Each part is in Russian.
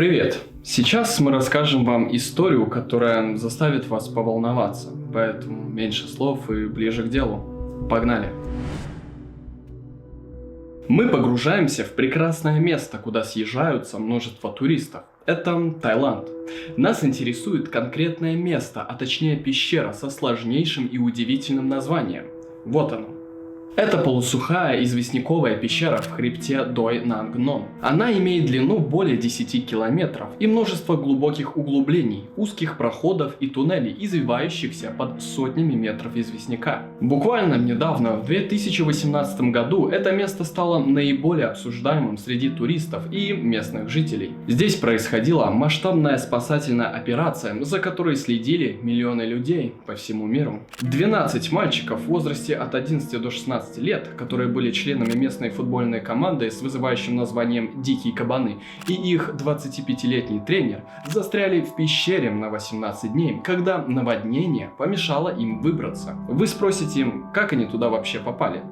Привет! Сейчас мы расскажем вам историю, которая заставит вас поволноваться, поэтому меньше слов и ближе к делу. Погнали! Мы погружаемся в прекрасное место, куда съезжаются множество туристов. Это Таиланд. Нас интересует конкретное место, а точнее пещера со сложнейшим и удивительным названием. Вот оно. Это полусухая известняковая пещера в хребте Дой Нанг Non. Она имеет длину более 10 километров и множество глубоких углублений, узких проходов и туннелей, извивающихся под сотнями метров известняка. Буквально недавно, в 2018 году, это место стало наиболее обсуждаемым среди туристов и местных жителей. Здесь происходила масштабная спасательная операция, за которой следили миллионы людей по всему миру. 12 мальчиков в возрасте от 11 до 16 лет, которые были членами местной футбольной команды с вызывающим названием «Дикие кабаны», и их 25-летний тренер застряли в пещере на 18 дней, когда наводнение помешало им выбраться. Вы спросите, как они туда вообще попали?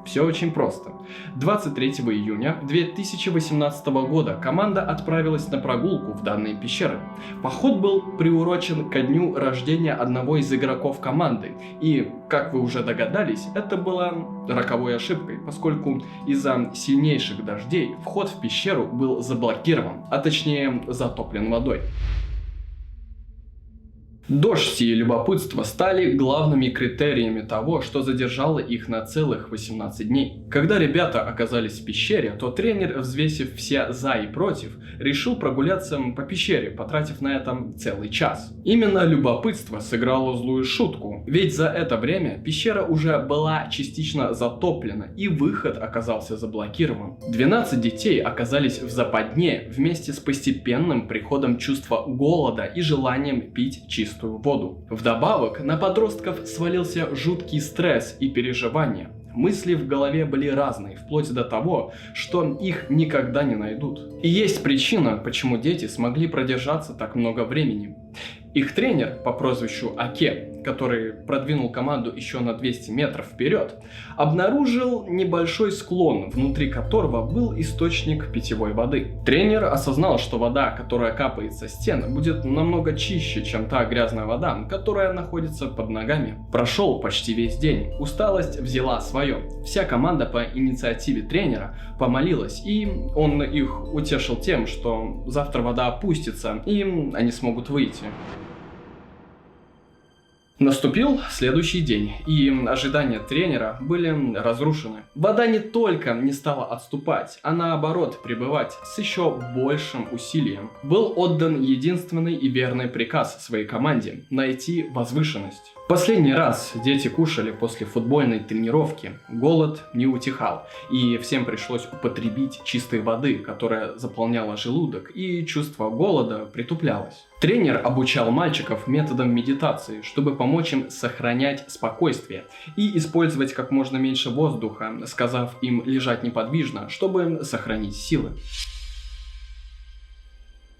Все очень просто. 23 июня 2018 года команда отправилась на прогулку в данные пещеры. Поход был приурочен ко дню рождения одного из игроков команды. И, как вы уже догадались, это была роковой ошибкой, поскольку из-за сильнейших дождей вход в пещеру был заблокирован, а точнее затоплен водой. Дождь и любопытство стали главными критериями того, что задержало их на целых 18 дней. Когда ребята оказались в пещере, то тренер, взвесив все за и против, решил прогуляться по пещере, потратив на это целый час. Именно любопытство сыграло злую шутку, ведь за это время пещера уже была частично затоплена и выход оказался заблокирован. 12 детей оказались в западне вместе с постепенным приходом чувства голода и желанием пить чистую воду. Вдобавок на подростков свалился жуткий стресс и переживания. Мысли в голове были разные, вплоть до того, что их никогда не найдут. И есть причина, почему дети смогли продержаться так много времени. Их тренер по прозвищу Аке, который продвинул команду еще на 200 метров вперед, обнаружил небольшой склон, внутри которого был источник питьевой воды. Тренер осознал, что вода, которая капает со стен, будет намного чище, чем та грязная вода, которая находится под ногами. Прошел почти весь день, усталость взяла свое. Вся команда по инициативе тренера помолилась, и он их утешил тем, что завтра вода опустится, и они смогут выйти. Наступил следующий день, и ожидания тренера были разрушены. Вода не только не стала отступать, а наоборот пребывать с еще большим усилием. Был отдан единственный и верный приказ своей команде – найти возвышенность. Последний раз дети кушали после футбольной тренировки, голод не утихал, и всем пришлось употребить чистой воды, которая заполняла желудок, и чувство голода притуплялось. Тренер обучал мальчиков методам медитации, чтобы помочь им сохранять спокойствие и использовать как можно меньше воздуха, сказав им лежать неподвижно, чтобы сохранить силы.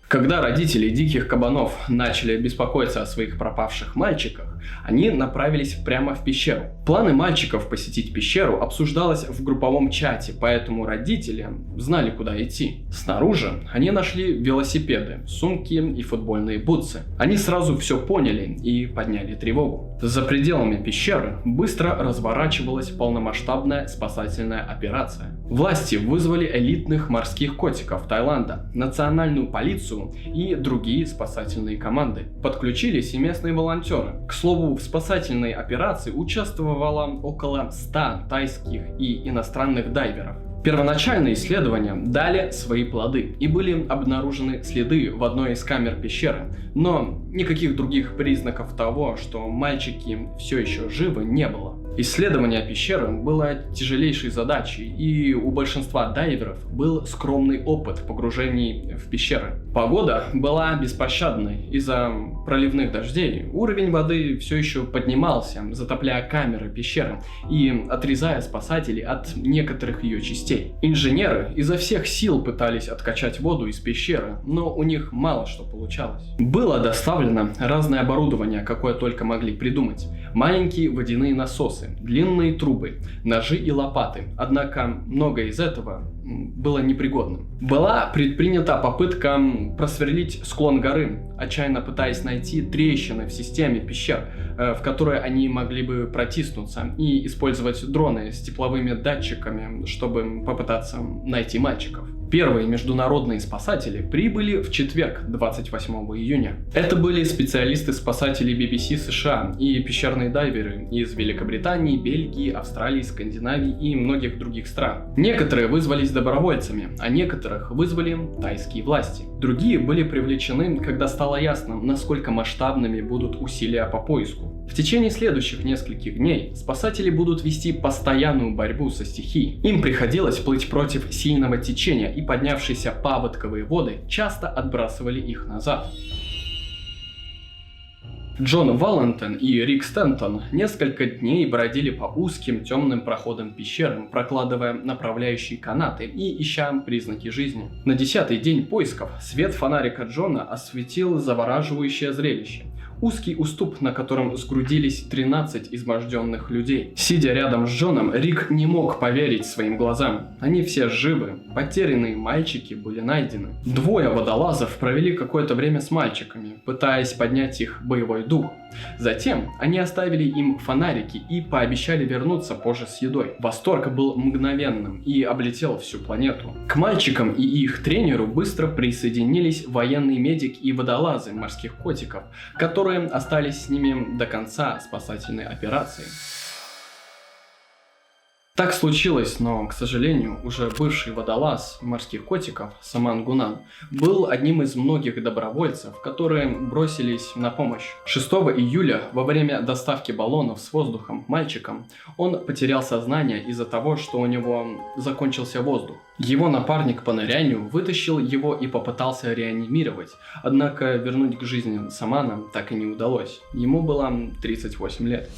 Когда родители диких кабанов начали беспокоиться о своих пропавших мальчиках, они направились прямо в пещеру. Планы мальчиков посетить пещеру обсуждалось в групповом чате, поэтому родители знали, куда идти. Снаружи они нашли велосипеды, сумки и футбольные бутсы. Они сразу все поняли и подняли тревогу. За пределами пещеры быстро разворачивалась полномасштабная спасательная операция. Власти вызвали элитных морских котиков Таиланда, национальную полицию и другие спасательные команды. Подключились и местные волонтеры. К слову, в спасательной операции участвовало около 100 тайских и иностранных дайверов. Первоначальные исследования дали свои плоды и были обнаружены следы в одной из камер пещеры, но никаких других признаков того, что мальчики все еще живы, не было. Исследование пещеры было тяжелейшей задачей, и у большинства дайверов был скромный опыт погружений в пещеры. Погода была беспощадной. Из-за проливных дождей уровень воды все еще поднимался, затопляя камеры пещеры и отрезая спасателей от некоторых ее частей. Инженеры изо всех сил пытались откачать воду из пещеры, но у них мало что получалось. Было доставлено разное оборудование, какое только могли придумать. маленькие водяные насосы, длинные трубы, ножи и лопаты. Однако многое из этого было непригодным. Была предпринята попытка просверлить склон горы, отчаянно пытаясь найти трещины в системе пещер, в которые они могли бы протиснуться, и использовать дроны с тепловыми датчиками, чтобы попытаться найти мальчиков. Первые международные спасатели прибыли в четверг, 28 июня. Это были специалисты-спасатели BBC США и пещерные дайверы из Великобритании, Бельгии, Австралии, Скандинавии и многих других стран. Некоторые вызвались добровольцами, а некоторых вызвали тайские власти. Другие были привлечены, когда стало ясно, насколько масштабными будут усилия по поиску. В течение следующих нескольких дней спасатели будут вести постоянную борьбу со стихией. Им приходилось плыть против сильного течения, и поднявшиеся паводковые воды часто отбрасывали их назад. Джон Валентин и Рик Стентон несколько дней бродили по узким темным проходам пещеры, прокладывая направляющие канаты и ища признаки жизни. На 10-й день поисков свет фонарика Джона осветил завораживающее зрелище. Узкий уступ, на котором сгрудились 13 изможденных людей. Сидя рядом с Джоном, Рик не мог поверить своим глазам. Они все живы, потерянные мальчики были найдены. Двое водолазов провели какое-то время с мальчиками, пытаясь поднять их боевой дух. Затем они оставили им фонарики и пообещали вернуться позже с едой. Восторг был мгновенным и облетел всю планету. К мальчикам и их тренеру быстро присоединились военный медик и водолазы морских котиков, которые остались с ними до конца спасательной операции. Так случилось, но, к сожалению, уже бывший водолаз морских котиков Саман Гунан был одним из многих добровольцев, которые бросились на помощь. 6 июля во время доставки баллонов с воздухом мальчикам он потерял сознание из-за того, что у него закончился воздух. Его напарник по нырянию вытащил его и попытался реанимировать, однако вернуть к жизни Самана так и не удалось. Ему было 38 лет.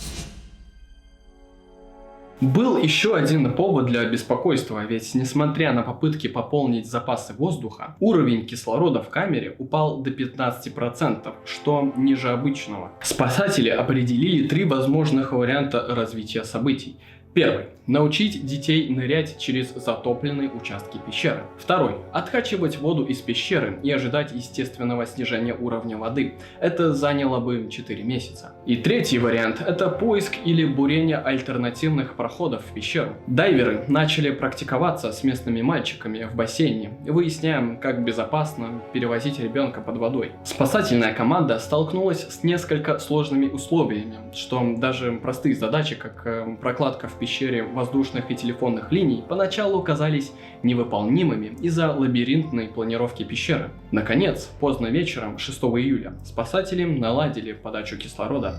Был еще один повод для беспокойства, ведь несмотря на попытки пополнить запасы воздуха, уровень кислорода в камере упал до 15%, что ниже обычного. Спасатели определили 3 возможных варианта развития событий. Первый. Научить детей нырять через затопленные участки пещеры. Второй. Откачивать воду из пещеры и ожидать естественного снижения уровня воды. Это заняло бы 4 месяца. И третий вариант – это поиск или бурение альтернативных проходов в пещеру. Дайверы начали практиковаться с местными мальчиками в бассейне, выясняя, как безопасно перевозить ребенка под водой. Спасательная команда столкнулась с несколько сложными условиями, что даже простые задачи, как прокладка в пещере воздушных и телефонных линий, поначалу казались невыполнимыми из-за лабиринтной планировки пещеры. Наконец, поздно вечером 6 июля спасатели наладили подачу кислорода.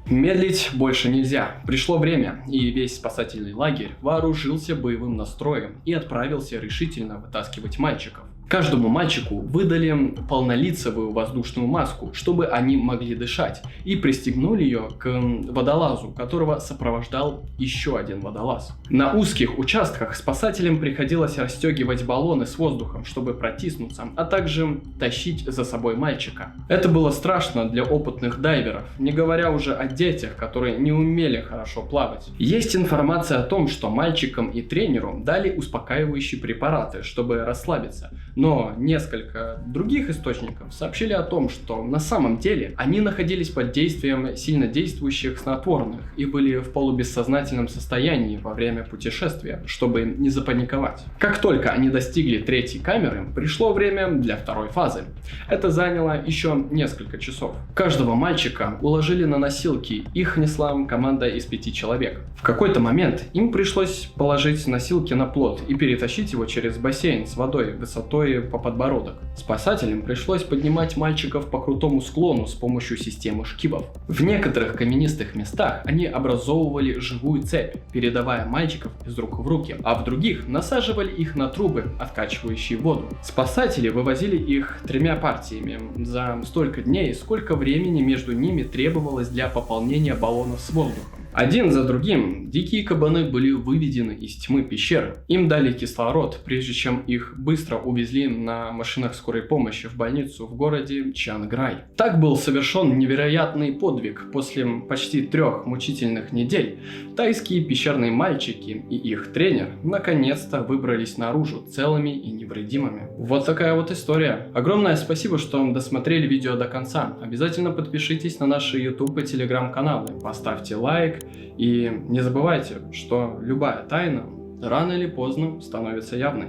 Медлить больше нельзя. Пришло время, и весь спасательный лагерь вооружился боевым настроем и отправился решительно вытаскивать мальчиков. Каждому мальчику выдали полнолицевую воздушную маску, чтобы они могли дышать, и пристегнули ее к водолазу, которого сопровождал еще один водолаз. На узких участках спасателям приходилось расстегивать баллоны с воздухом, чтобы протиснуться, а также тащить за собой мальчика. Это было страшно для опытных дайверов, не говоря уже о детях, которые не умели хорошо плавать. Есть информация о том, что мальчикам и тренеру дали успокаивающие препараты, чтобы расслабиться. Но несколько других источников сообщили о том, что на самом деле они находились под действием сильнодействующих снотворных и были в полубессознательном состоянии во время путешествия, чтобы не запаниковать. Как только они достигли 3-й камеры, пришло время для 2-й фазы. Это заняло еще несколько часов. Каждого мальчика уложили на носилки, их несла команда из 5 человек. В какой-то момент им пришлось положить носилки на плот и перетащить его через бассейн с водой высотой по подбородок. Спасателям пришлось поднимать мальчиков по крутому склону с помощью системы шкивов. В некоторых каменистых местах они образовывали живую цепь, передавая мальчиков из рук в руки, а в других насаживали их на трубы, откачивающие воду. Спасатели вывозили их 3 партиями за столько дней, сколько времени между ними требовалось для пополнения баллонов с воздухом. Один за другим дикие кабаны были выведены из тьмы пещеры. Им дали кислород, прежде чем их быстро увезли на машинах скорой помощи в больницу в городе Чанграй. Так был совершен невероятный подвиг. После почти 3 мучительных недель тайские пещерные мальчики и их тренер наконец-то выбрались наружу целыми и невредимыми. Вот такая вот история. Огромное спасибо, что досмотрели видео до конца. Обязательно подпишитесь на наши YouTube и Telegram каналы, поставьте лайк. И не забывайте, что любая тайна рано или поздно становится явной.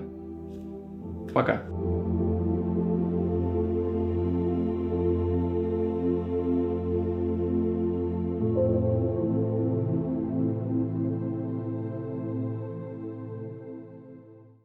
Пока.